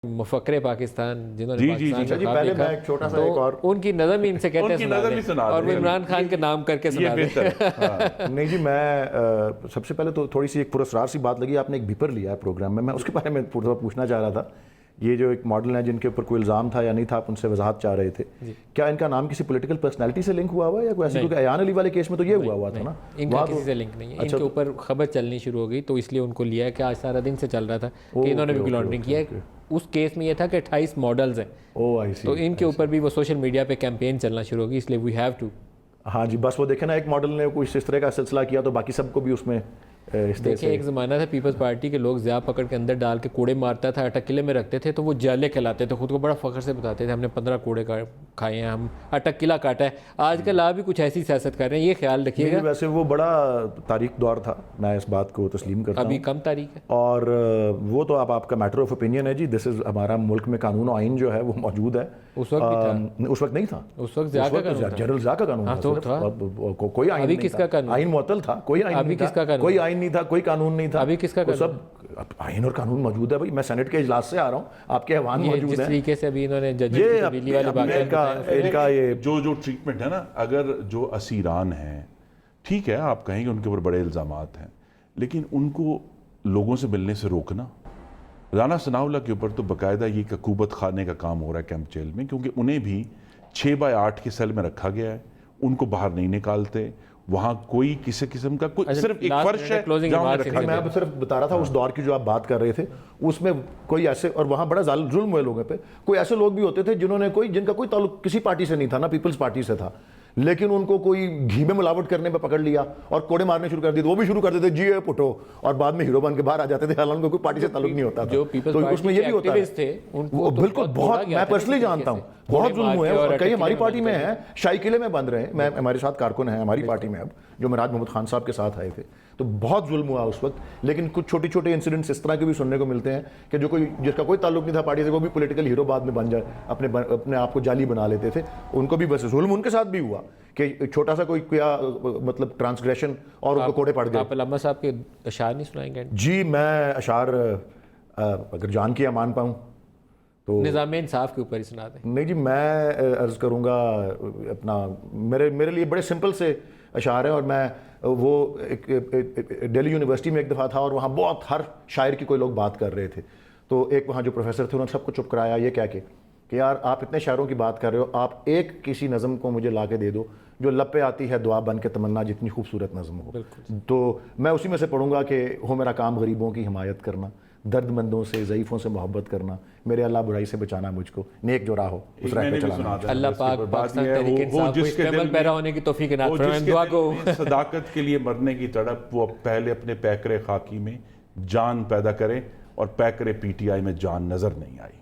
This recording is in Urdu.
مفکر پاکستان جنہوں نے جی پاکستان کا خواب پہلے دیکھا، میں ایک چھوٹا سا تو ایک اور ان کی نظم ان سے کہتے ہیں سنا اور وہ دیں۔ عمران خان کے نام کر کے سنا یہ دیں۔ بہتر ہے۔ نہیں جی، میں سب سے پہلے تو تھوڑی سی ایک پراسرار سی بات لگی، آپ نے ایک بیپر لیا ہے پروگرام میں اس کے بارے میں پوچھنا چاہ رہا تھا۔ یہ جو ایک ماڈل ہیں جن کے اوپر کوئی الزام تھا یا نہیں تھا، آپ ان سے وضاحت چاہ رہے تھے، کیا ان کا نام کسی پولیٹیکل پرسنالٹی سے لنک ہوا ہوا ہے یا کوئی ایسی؟ کیونکہ ایان علی والے کیس میں تو یہ ہوا تھا نا، ان کا کسی سے لنک نہیں ہے، ان کے اوپر خبر چلنی شروع ہو گئی تو اس لیے ان کو لیا ہے کہ آج سارا دن سے چل رہا تھا کہ انہوں نے بھی لانڈرنگ کیا ہے۔ اس کیس میں یہ تھا کہ 28 ماڈلز ہیں، تو ان کے اوپر بھی وہ سوشل میڈیا پہ کیمپین چلنا شروع ہوگی، اس لیے وی ہیو ٹو۔ ہاں جی، بس وہ دیکھیں نا، ایک ماڈل نے کچھ اس طرح کا سلسلہ کیا تو باقی سب کو بھی اس میں دیکھیں ایک زمانہ تھا پیپلز پارٹی کے لوگ ضیاء پکڑ کے اندر ڈال کے کوڑے مارتا تھا، اٹک قلعے میں رکھتے تھے تو وہ جالے کھلاتے تھے، خود کو بڑا فخر سے بتاتے تھے ہم نے 15 کوڑے کھائے ہیں، ہم اٹک قلعہ کاٹا ہے۔ آج کل آپ بھی کچھ ایسی سیاست کر رہے ہیں، یہ خیال رکھیے گا۔ ویسے وہ بڑا تاریخ دور تھا، میں اس بات کو تسلیم کرتا ہوں، ابھی کم تاریخ ہے اور وہ تو آپ کا میٹر آف اوپینین ہے جی۔ دس از ہمارا ملک میں قانون و آئین جو ہے وہ موجود ہے۔ اس وقت بھی تھا، اس وقت نہیں تھا، اس وقت ضیاء کا قانون تھا، جنرل ضیاء کا قانون تھا، کوئی آئین نہیں تھا، آئین معطل تھا، کوئی آئین نہیں تھا، کوئی آئین نہیں تھا، کوئی قانون نہیں تھا۔ ابھی کس کا سب آئین اور قانون موجود ہے بھائی، میں سینٹ کے اجلاس سے آ رہا ہوں، آپ کے ایوان موجود جس ہیں۔ طریقے سے ابھی انہوں نے ججز کی تبدیلی والی بات ان کا یہ جو ٹریٹمنٹ ہے نا، اگر جو اسیران ہیں، ٹھیک ہے آپ کہیں گے ان کے اوپر بڑے الزامات ہیں، لیکن ان کو لوگوں سے ملنے سے روکنا۔ رانا ثناء اللہ کے اوپر تو باقاعدہ یہ عقوبت خانے کا کام ہو رہا ہے کیمپ جیل میں، کیونکہ انہیں بھی 6x8 کے سیل میں رکھا گیا ہے، ان کو باہر نہیں نکالتے، وہاں کوئی کسی قسم کا صرف ایک فرش ہے جہاں انہیں رکھا میں گیا۔ صرف بتا رہا تھا اس دور کی جو آپ بات کر رہے تھے، اس میں کوئی ایسے، اور وہاں بڑا ظلم ہوئے لوگوں پہ، کوئی ایسے لوگ بھی ہوتے تھے جنہوں نے جن کا کوئی تعلق کسی پارٹی سے نہیں تھا، نہ پیپلز پارٹی سے تھا، لیکن ان کو کوئی گھی میں ملاوٹ کرنے پہ پکڑ لیا اور کوڑے مارنے شروع کر دیے، وہ بھی شروع کر دیتے جی اے پٹو، اور بعد میں ہیرو بن کے باہر آ جاتے تھے، حالانکہ ان کو کوئی پارٹی سے تعلق نہیں ہوتا تھا۔ تو اس میں یہ بھی ہوتا ہے، بالکل بہت، میں پرسنلی جانتا ہوں بہت ظلم ہوئے ہیں، کئی ہماری پارٹی میں ہیں، شاہی قلعے میں بند رہے ہیں، ہمارے ساتھ کارکن ہیں ہماری پارٹی میں اب، جو مراج محمود خان صاحب کے ساتھ آئے تھے، تو بہت ظلم ہوا اس وقت۔ لیکن کچھ چھوٹے چھوٹے انسیڈنٹس اس طرح کے بھی سننے کو ملتے ہیں کہ جس کا کوئی تعلق نہیں تھا پارٹی سے، وہ بھی پولیٹیکل ہیرو بعد میں بن جائے، اپنے آپ کو جعلی بنا لیتے تھے، ان کو بھی بس ظلم ان کے ساتھ بھی ہوا کہ چھوٹا سا کوئی کیا مطلب ٹرانسگریشن اور ان کو کوڑے پڑ گئے۔ آپ علامہ صاحب کے اشعار نہیں سنائیں گے؟ جی میں اشعار اگر جان کیا مان پاؤں تو نظام انصاف کے اوپر ہی سنا دیں۔ نہیں جی، میں عرض کروں گا اپنا، میرے لیے بڑے سمپل سے اشعار ہیں، اور میں وہ دہلی یونیورسٹی میں ایک دفعہ تھا اور وہاں بہت ہر شاعر کی کوئی لوگ بات کر رہے تھے، تو ایک وہاں جو پروفیسر تھے انہوں نے سب کو چپ کرایا یہ کہہ کے کہ یار آپ اتنے شاعروں کی بات کر رہے ہو، آپ ایک کسی نظم کو مجھے لا کے دے دو جو لب پہ آتی ہے دعا بن کے تمنا، جتنی خوبصورت نظم ہو۔ تو میں اسی میں سے پڑھوں گا کہ ہو میرا کام غریبوں کی حمایت کرنا، درد مندوں سے ضعیفوں سے محبت کرنا، میرے اللہ برائی سے بچانا مجھ کو، نیک جو راہ ہو اس راہ پہ چلانا۔ اللہ پاک پاکستان تحریک انصاف کو اس پہ عمل پیرا ہونے کی توفیق عنایت فرمائے، دعا کو۔ صداقت کے لیے مرنے کی تڑپ، وہ پہلے اپنے پیکرے خاکی میں جان پیدا کرے، اور پیکرے پی ٹی آئی میں جان نظر نہیں آئی۔